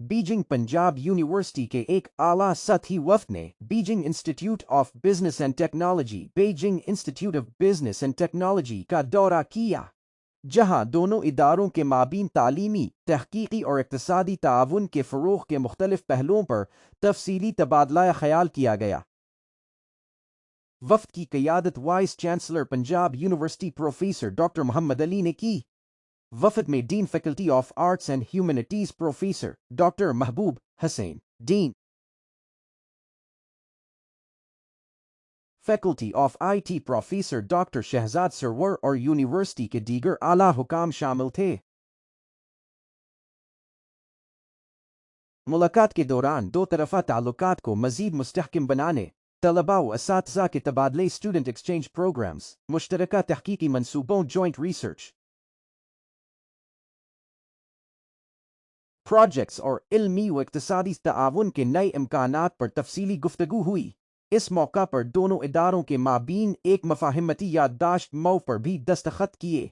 Beijing Punjab university के एक आला सतही वफ्द ने Beijing institute of business and technology Beijing institute of business and technology का दौरा किया, जहां दोनों इदारों के माबीन तालीमी, तहकीकी और इक़्तिसादी ताउन के फ़रोग़ के मुख्तलिफ़ पहलुओं पर तफ़सीली तबादला ख़याल किया गया। वफ़द की क़यादत vice chancellor Punjab university professor doctor Mohammad Ali ने की। वफ़द में dean faculty of arts and humanities professor doctor Mahboob Hussain, dean faculty of IT professor doctor Shahzad Sarwar और यूनिवर्सिटी के दीगर आला हुकाम शामिल थे। मुलाकात के दौरान दो तरफ़ा ताल्लुकात को मज़ीद मुस्तहकम बनाने, तलबा व असातिज़ा के तबादले, स्टूडेंट एक्सचेंज प्रोग्राम्स, मुश्तरका तहकीकी मंसूबों, जॉइंट रिसर्च प्रोजेक्ट्स और इल्मी व इक़्तिसादी ताआवुन के नए इम्कानात पर तफसीली गुफ्तगू हुई। इस मौका पर दोनों इदारों के माबीन एक मफ़ाहिमती याददाश्त मऊ पर भी दस्तखत किए।